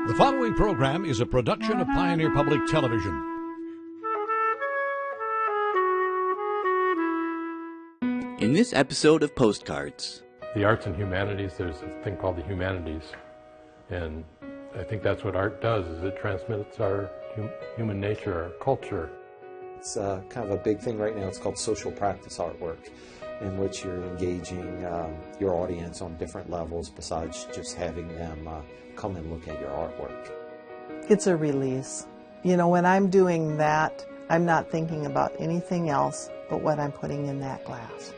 The following program is a production of Pioneer Public Television. In this episode of Postcards. The arts and humanities, there's a thing called the humanities, and I think that's what art does, is it transmits our human nature, our culture. It's kind of a big thing right now. It's called social practice artwork, in which you're engaging your audience on different levels besides just having them come and look at your artwork. It's a release. You know, when I'm doing that, I'm not thinking about anything else but what I'm putting in that glass.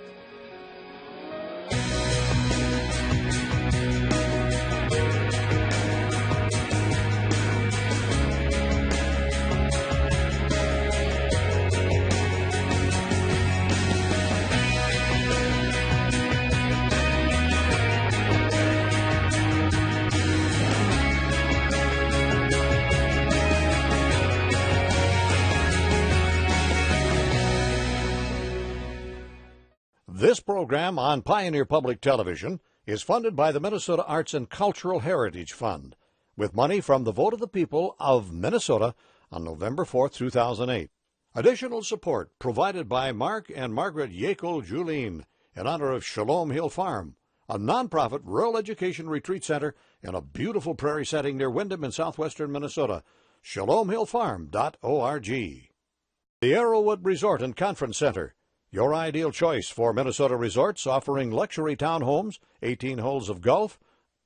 This program on Pioneer Public Television is funded by the Minnesota Arts and Cultural Heritage Fund, with money from the vote of the people of Minnesota on November 4, 2008. Additional support provided by Mark and Margaret Yekel Julien in honor of Shalom Hill Farm, a nonprofit rural education retreat center in a beautiful prairie setting near Windham in southwestern Minnesota. ShalomHillFarm.org. The Arrowwood Resort and Conference Center, your ideal choice for Minnesota resorts offering luxury townhomes, 18 holes of golf,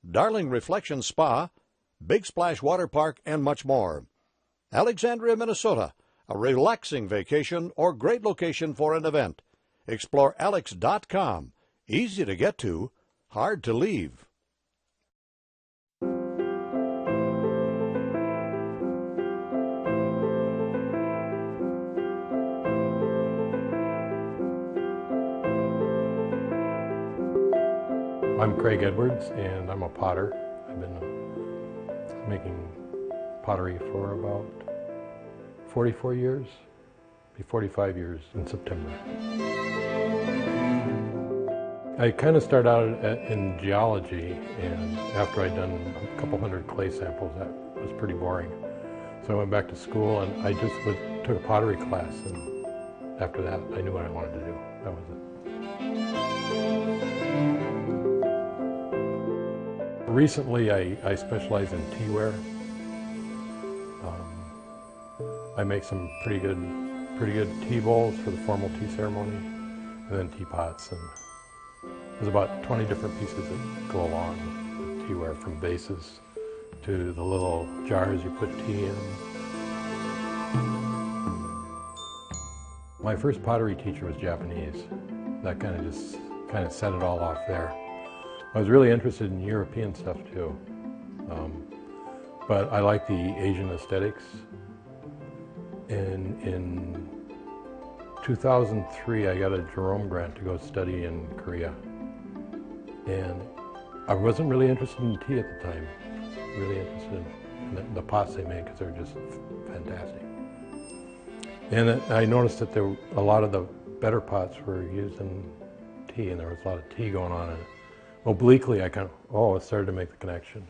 Darling Reflection Spa, Big Splash Water Park, and much more. Alexandria, Minnesota, a relaxing vacation or great location for an event. Explore alex.com. Easy to get to, hard to leave. I'm Craig Edwards, and I'm a potter. I've been making pottery for about 44 years, be 45 years in September. I kind of started out in geology, and after I'd done a couple hundred clay samples, that was pretty boring. So I went back to school, and I just took a pottery class, and after that, I knew what I wanted to do. That was it. Recently, I specialize in teaware. I make some pretty good tea bowls for the formal tea ceremony, and then teapots. And there's about 20 different pieces that go along with teaware, from vases to the little jars you put tea in. My first pottery teacher was Japanese. That kind of set it all off there. I was really interested in European stuff too, but I like the Asian aesthetics. In 2003, I got a Jerome grant to go study in Korea, and I wasn't really interested in tea at the time. Really interested in the pots they make, because they're just fantastic. And I noticed that a lot of the better pots were used in tea, and there was a lot of tea going on in it. Obliquely, I it started to make the connection.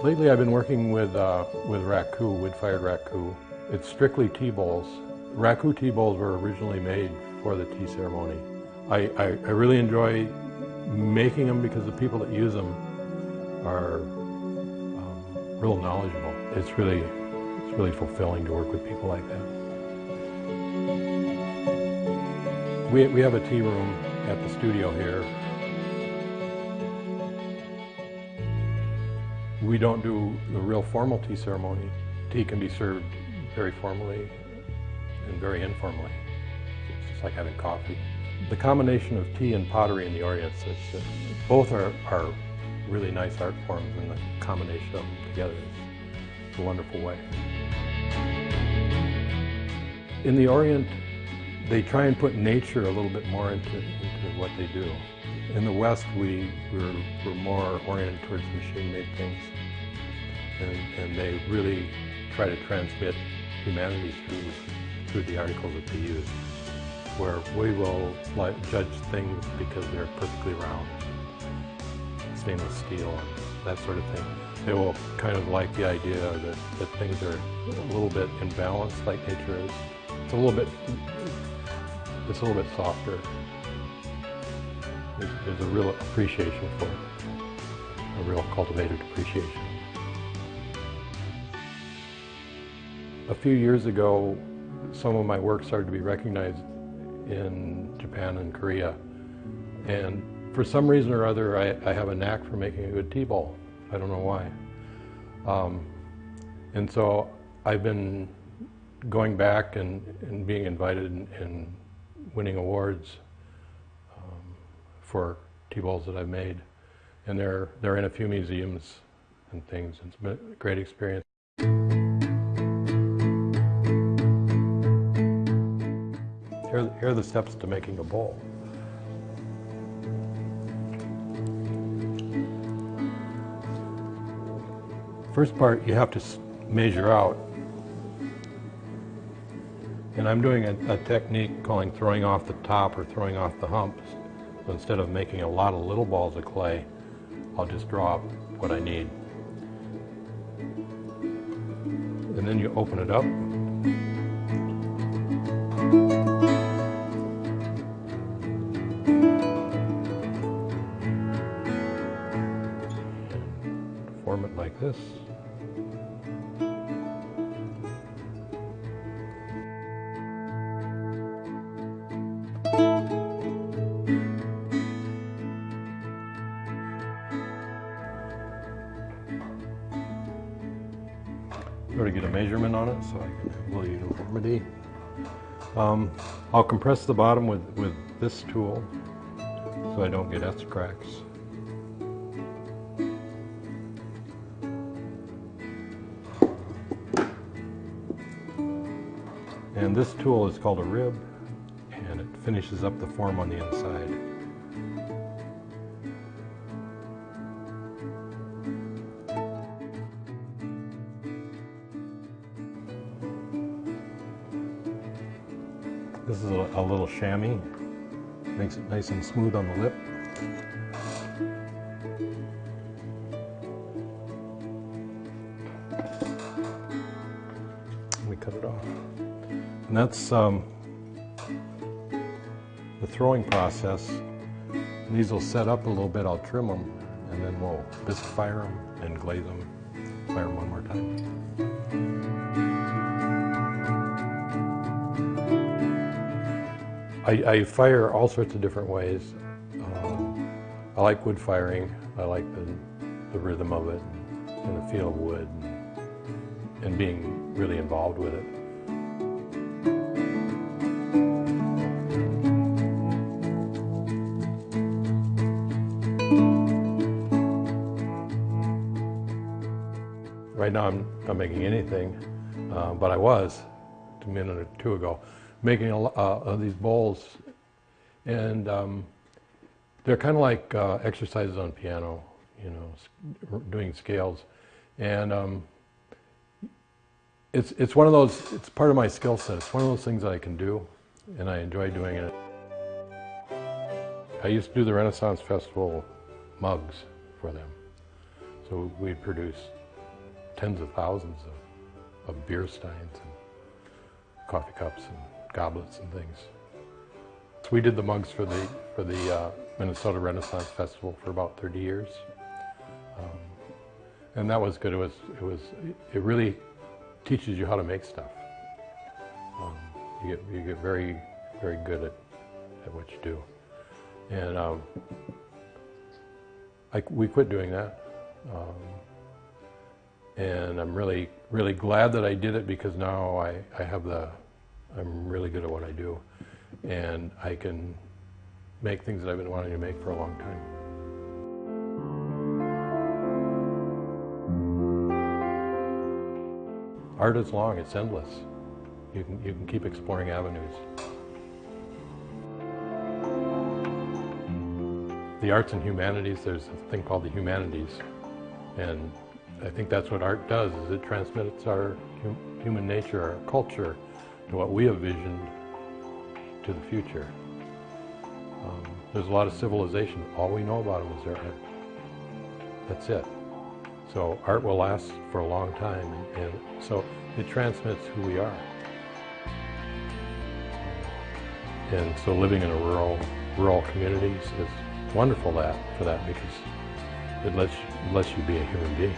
Lately, I've been working with raku, wood-fired raku. It's strictly tea bowls. Raku tea bowls were originally made for the tea ceremony. I really enjoy making them because the people that use them are real knowledgeable. It's really fulfilling to work with people like that. We have a tea room at the studio here. We don't do the real formal tea ceremony. Tea can be served very formally and very informally. It's just like having coffee. The combination of tea and pottery in the Orient, both are really nice art forms, and the combination of them together is a wonderful way. In the Orient, they try and put nature a little bit more into what they do. In the West, we're more oriented towards machine-made things, and they really try to transmit humanity through the articles that they use. where we will judge things because they're perfectly round. stainless steel and that sort of thing. They will kind of like the idea that things are a little bit imbalanced like nature is. It's a little bit softer. There's a real appreciation for it, a real cultivated appreciation. A few years ago, some of my work started to be recognized in Japan and Korea. And for some reason or other, I have a knack for making a good tea ball. I don't know why. And so I've been going back and being invited and winning awards for tea balls that I've made. And they're in a few museums and things. It's been a great experience. Here are the steps to making a bowl. First part, you have to measure out. And I'm doing a technique calling throwing off the top or throwing off the humps. So instead of making a lot of little balls of clay, I'll just draw up what I need. And then you open it up. And form it like this. Go to get a measurement on it so I can have a little uniformity. I'll compress the bottom with this tool so I don't get S cracks. And this tool is called a rib, and it finishes up the form on the inside. This is a little chamois, makes it nice and smooth on the lip. We cut it off. And that's the throwing process. And these will set up a little bit, I'll trim them, and then we'll bisque fire them and glaze them. Fire them one more time. I fire all sorts of different ways. I like wood firing. I like the rhythm of it and the feel of wood and being really involved with it. Right now I'm not making anything, but I was a minute or two ago, making of these bowls, and they're kind of like exercises on piano, you know, doing scales, and it's one of those. It's part of my skill set. It's one of those things that I can do, and I enjoy doing it. I used to do the Renaissance Festival mugs for them, so we'd produce tens of thousands of beer steins and coffee cups and goblets and things. So we did the mugs for the Minnesota Renaissance Festival for about 30 years, and that was good. It really teaches you how to make stuff. You get very good at what you do, and we quit doing that. And I'm really glad that I did it, because now I'm really good at what I do, and I can make things that I've been wanting to make for a long time. Art is long, it's endless. You can keep exploring avenues. The arts and humanities, there's a thing called the humanities, and I think that's what art does, is it transmits our human nature, our culture, to what we have visioned to the future. There's a lot of civilization. All we know about them is their art. That's it. So art will last for a long time, and so it transmits who we are. And so living in a rural communities is wonderful for that because it lets you be a human being.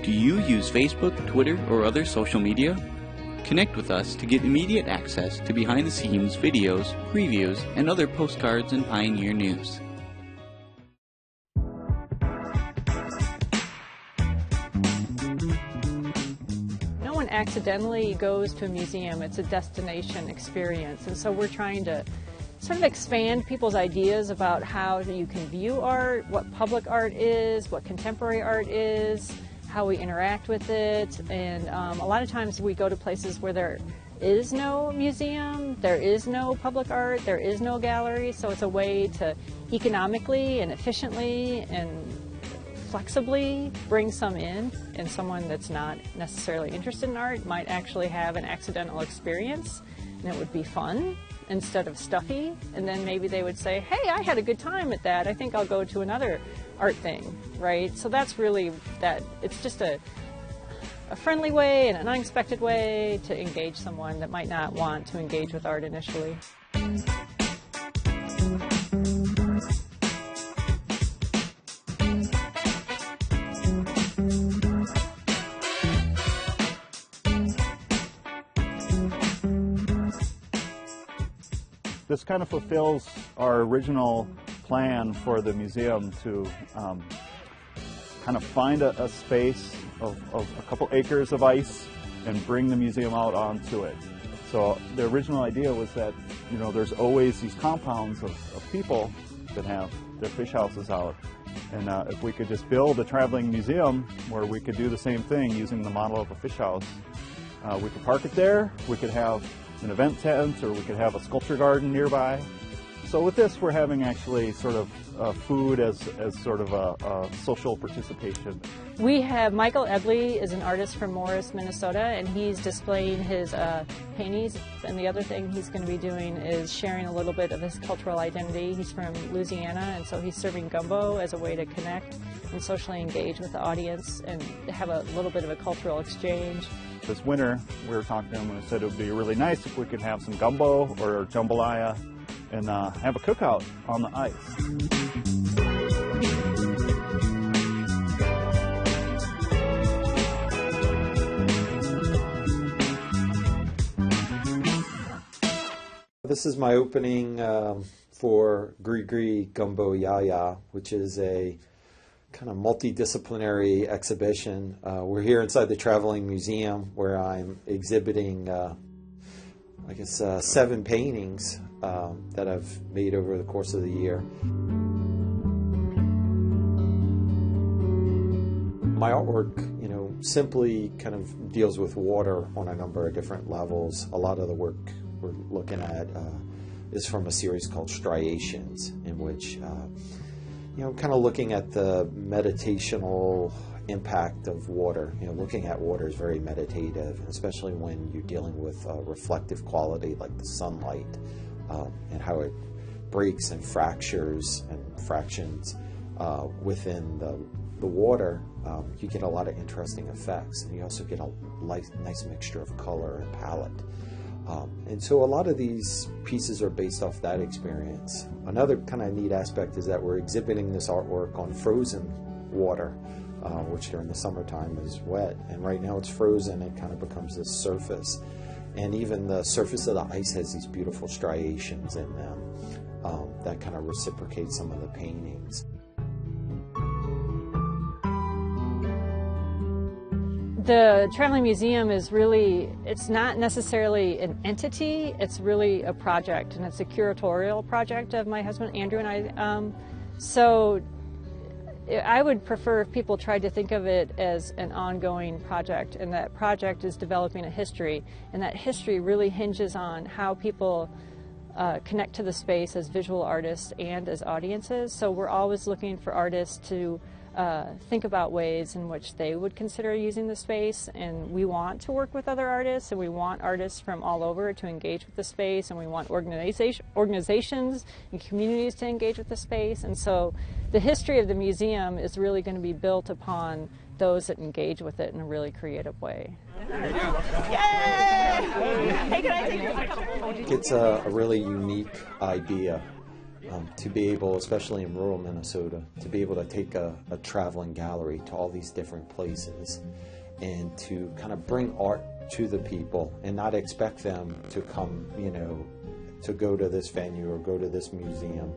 Do you use Facebook, Twitter, or other social media? Connect with us to get immediate access to behind-the-scenes videos, previews, and other postcards and Pioneer news. No one accidentally goes to a museum. It's a destination experience, and so we're trying to sort of expand people's ideas about how you can view art, what public art is, what contemporary art is, how we interact with it, and a lot of times we go to places where there is no museum, there is no public art, there is no gallery, so it's a way to economically and efficiently and flexibly bring some in, and someone that's not necessarily interested in art might actually have an accidental experience, and it would be fun instead of stuffy, and then maybe they would say, hey, I had a good time at that, I think I'll go to another art thing, right? So that's really that. It's just a friendly way and an unexpected way to engage someone that might not want to engage with art initially. This kind of fulfills our original plan for the museum to kind of find a space of a couple acres of ice and bring the museum out onto it. So the original idea was that, you know, there's always these compounds of people that have their fish houses out. And if we could just build a traveling museum where we could do the same thing using the model of a fish house, we could park it there, we could have an event tent, or we could have a sculpture garden nearby. So with this, we're having actually sort of food as sort of a social participation. We have Michael Ebley is an artist from Morris, Minnesota, and he's displaying his paintings. And the other thing he's going to be doing is sharing a little bit of his cultural identity. He's from Louisiana, and so he's serving gumbo as a way to connect and socially engage with the audience and have a little bit of a cultural exchange. This winter, we were talking to him and we said it would be really nice if we could have some gumbo or jambalaya and have a cookout on the ice. This is my opening for Gris Gris Gumbo Yaya, which is a kind of multidisciplinary exhibition. We're here inside the Traveling Museum where I'm exhibiting, 7 paintings that I've made over the course of the year. My artwork, simply kind of deals with water on a number of different levels. A lot of the work we're looking at is from a series called Striations, in which kind of looking at the meditational impact of water. Looking at water is very meditative, especially when you're dealing with a reflective quality like the sunlight, and how it breaks and fractures and fractions within the water. You get a lot of interesting effects, and you also get a nice mixture of color and palette. And so a lot of these pieces are based off that experience. Another kind of neat aspect is that we're exhibiting this artwork on frozen water, which during the summertime is wet. And right now it's frozen, it kind of becomes this surface. And even the surface of the ice has these beautiful striations in them that kind of reciprocate some of the paintings. The Traveling Museum is really, it's not necessarily an entity, it's really a project, and it's a curatorial project of my husband Andrew and I. So I would prefer if people tried to think of it as an ongoing project, and that project is developing a history, and that history really hinges on how people connect to the space as visual artists and as audiences. So we're always looking for artists to think about ways in which they would consider using the space. And we want to work with other artists, and we want artists from all over to engage with the space, and we want organizations and communities to engage with the space. And so the history of the museum is really going to be built upon those that engage with it in a really creative way. It's a really unique idea to be able, especially in rural Minnesota, to be able to take a traveling gallery to all these different places and to kind of bring art to the people and not expect them to come, to go to this venue or go to this museum,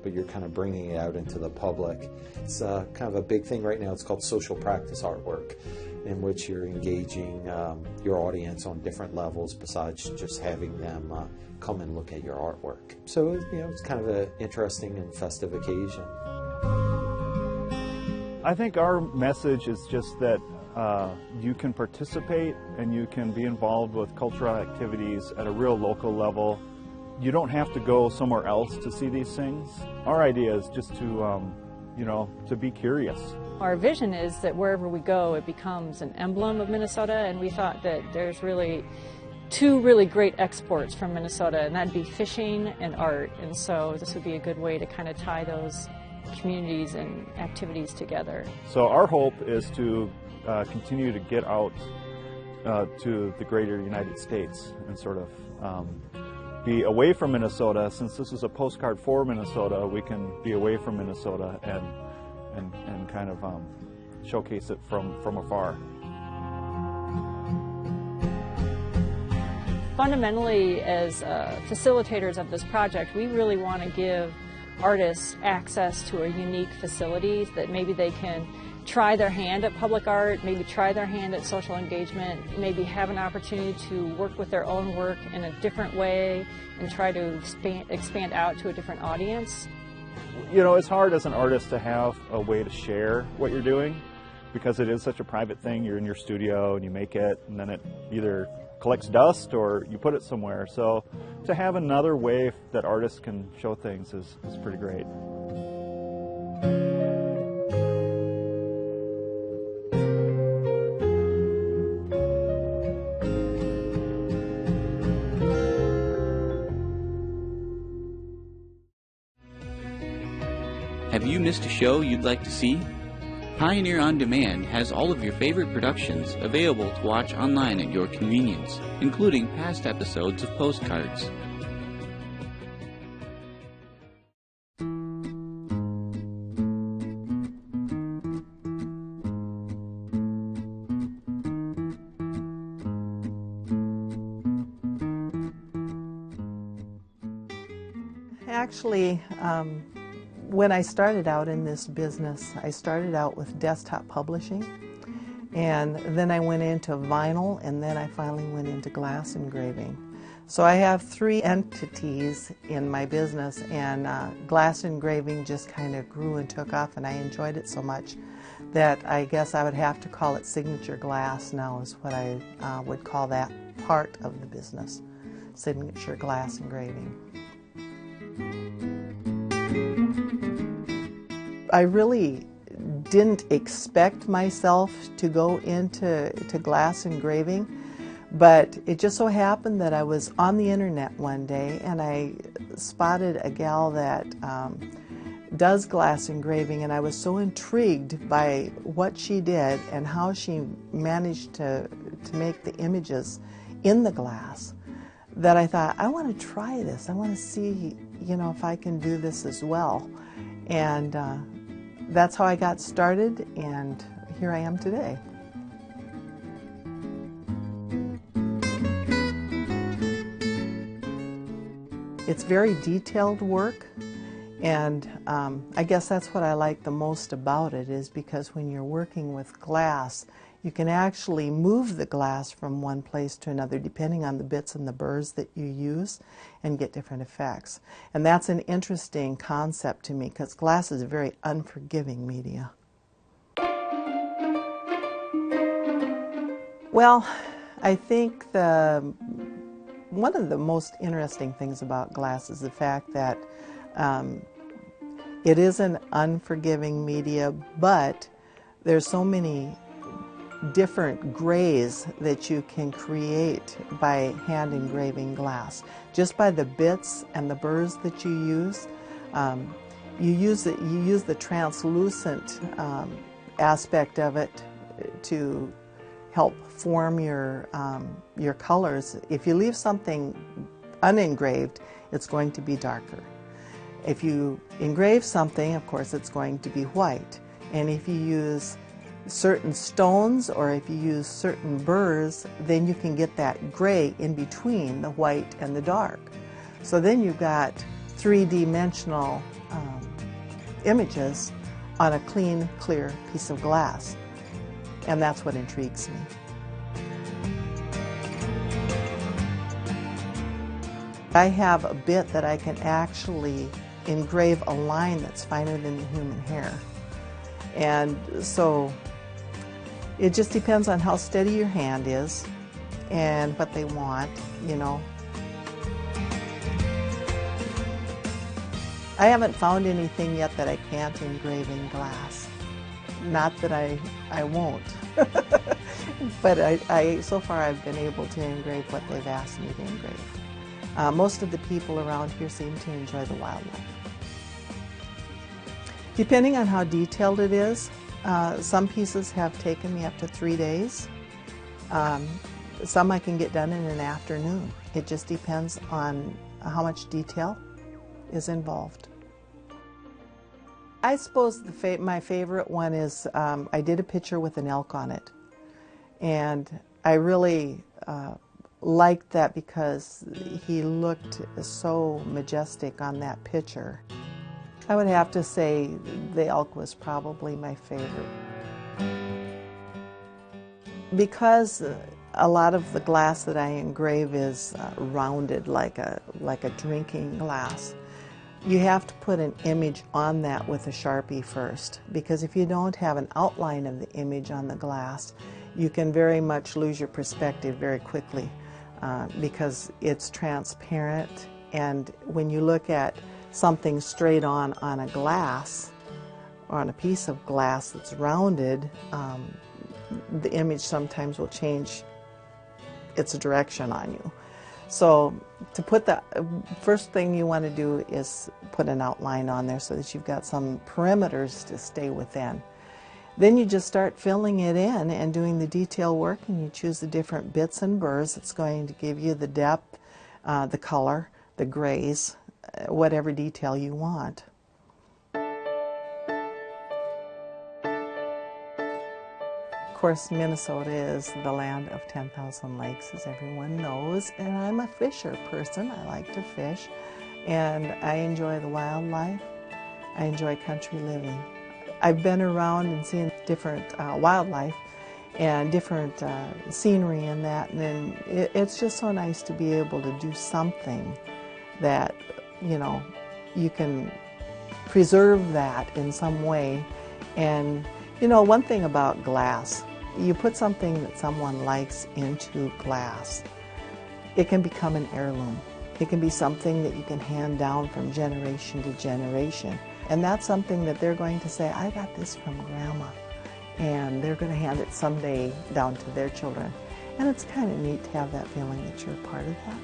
but you're kind of bringing it out into the public. It's kind of a big thing right now. It's called social practice artwork, in which you're engaging your audience on different levels besides just having them come and look at your artwork. So, it's kind of an interesting and festive occasion. I think our message is just that you can participate and you can be involved with cultural activities at a real local level. You don't have to go somewhere else to see these things. Our idea is just to, to be curious. Our vision is that wherever we go, it becomes an emblem of Minnesota, and we thought that there's really two really great exports from Minnesota, and that'd be fishing and art. And so this would be a good way to kind of tie those communities and activities together. So our hope is to continue to get out to the greater United States and sort of be away from Minnesota. Since this is a postcard for Minnesota, we can be away from Minnesota and kind of showcase it from afar. Fundamentally, as facilitators of this project, we really want to give artists access to a unique facility that maybe they can try their hand at public art, maybe try their hand at social engagement, maybe have an opportunity to work with their own work in a different way and try to expand out to a different audience. It's hard as an artist to have a way to share what you're doing because it is such a private thing. You're in your studio and you make it, and then it either collects dust or you put it somewhere. So to have another way that artists can show things is pretty great. Have you missed a show you'd like to see? Pioneer On Demand has all of your favorite productions available to watch online at your convenience, including past episodes of Postcards. Actually, when I started out in this business, I started out with desktop publishing, and then I went into vinyl, and then I finally went into glass engraving. So I have three entities in my business, and glass engraving just kind of grew and took off, and I enjoyed it so much that I guess I would have to call it Signature Glass now is what I would call that part of the business, Signature Glass Engraving. I really didn't expect myself to go into glass engraving, but it just so happened that I was on the internet one day and I spotted a gal that does glass engraving, and I was so intrigued by what she did and how she managed to make the images in the glass that I thought, I want to try this. I want to see, if I can do this as well. And that's how I got started, and here I am today. It's very detailed work, and I guess that's what I like the most about it, is because when you're working with glass, you can actually move the glass from one place to another depending on the bits and the burrs that you use and get different effects. And that's an interesting concept to me because glass is a very unforgiving media. Well, I think one of the most interesting things about glass is the fact that It is an unforgiving media, but there's so many different grays that you can create by hand engraving glass. Just by the bits and the burrs that you use the translucent aspect of it to help form your colors. If you leave something unengraved, it's going to be darker. If you engrave something, of course, it's going to be white. And if you use certain stones or if you use certain burrs, then you can get that gray in between the white and the dark. So then you've got three-dimensional images on a clean, clear piece of glass. And that's what intrigues me. I have a bit that I can actually engrave a line that's finer than the human hair. And so it just depends on how steady your hand is and what they want, you know. I haven't found anything yet that I can't engrave in glass. Not that I won't. But so far I've been able to engrave what they've asked me to engrave. Most of the people around here seem to enjoy the wildlife. Depending on how detailed it is, some pieces have taken me up to 3 days. Some I can get done in an afternoon. It just depends on how much detail is involved. I suppose my favorite one is I did a picture with an elk on it. And I really liked that because he looked so majestic on that picture. I would have to say the elk was probably my favorite. Because a lot of the glass that I engrave is rounded like a drinking glass, you have to put an image on that with a Sharpie first, because if you don't have an outline of the image on the glass, you can very much lose your perspective very quickly because it's transparent, and when you look at something straight on a glass or on a piece of glass that's rounded, the image sometimes will change its direction on you. So to put the first thing you want to do is put an outline on there so that you've got some perimeters to stay within. Then you just start filling it in and doing the detail work, and you choose the different bits and burrs that's going to give you the depth, the color, the grays, whatever detail you want. Of course, Minnesota is the land of 10,000 lakes, as everyone knows, and I'm a fisher person. I like to fish, and I enjoy the wildlife. I enjoy country living. I've been around and seen different wildlife and different scenery in that, and it's just so nice to be able to do something that, you know, you can preserve that in some way. And, you know, one thing about glass, you put something that someone likes into glass, it can become an heirloom. It can be something that you can hand down from generation to generation. And that's something that they're going to say, I got this from Grandma. And they're going to hand it someday down to their children. And it's kind of neat to have that feeling that you're a part of that.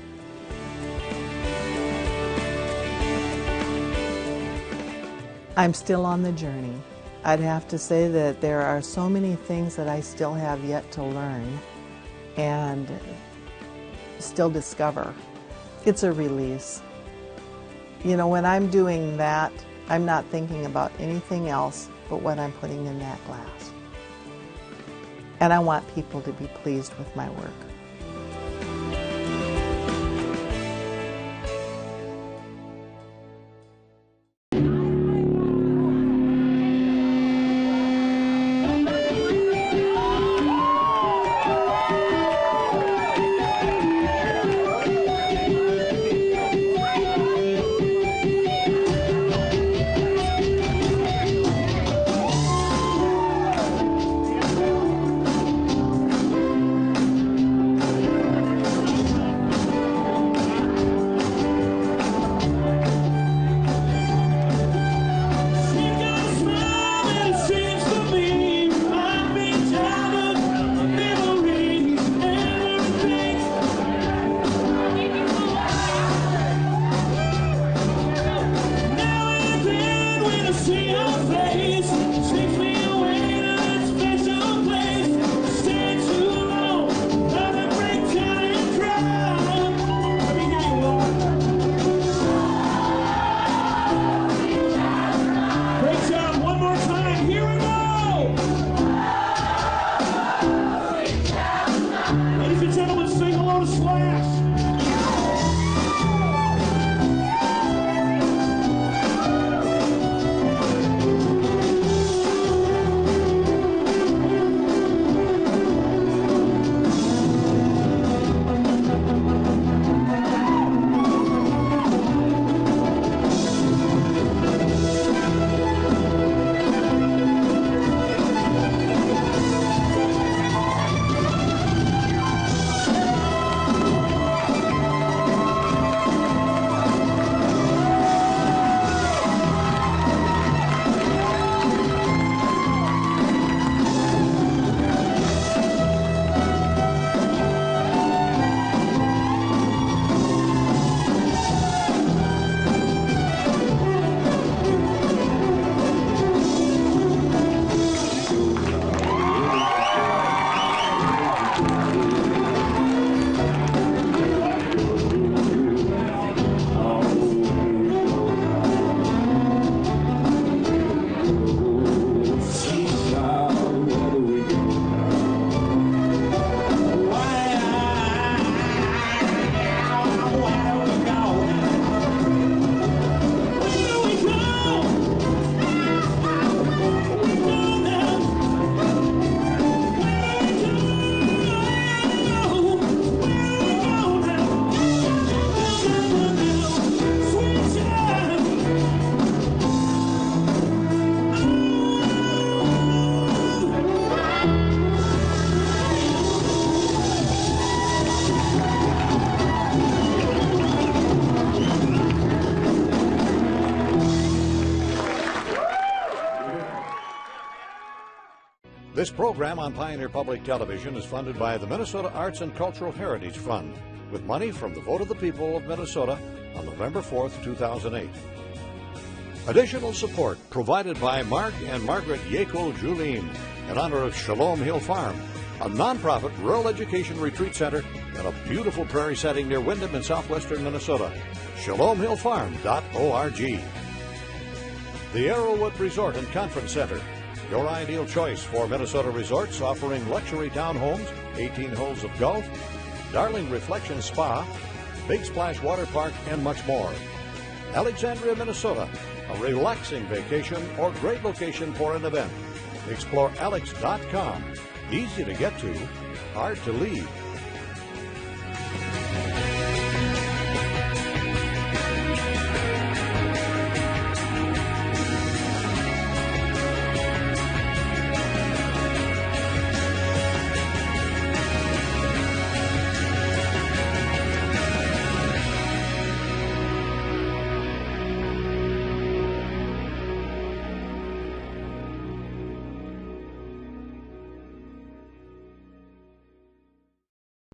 I'm still on the journey. I'd have to say that there are so many things that I still have yet to learn and still discover. It's a release. You know, when I'm doing that, I'm not thinking about anything else but what I'm putting in that glass. And I want people to be pleased with my work. This program on Pioneer Public Television is funded by the Minnesota Arts and Cultural Heritage Fund, with money from the vote of the people of Minnesota on November 4th, 2008. Additional support provided by Mark and Margaret Yackel-Julien in honor of Shalom Hill Farm, a nonprofit rural education retreat center in a beautiful prairie setting near Windham in southwestern Minnesota. ShalomHillFarm.org. The Arrowwood Resort and Conference Center, your ideal choice for Minnesota resorts offering luxury townhomes, 18 holes of golf, Darling Reflection Spa, Big Splash Water Park, and much more. Alexandria, Minnesota, a relaxing vacation or great location for an event. Explore Alex.com. Easy to get to, hard to leave.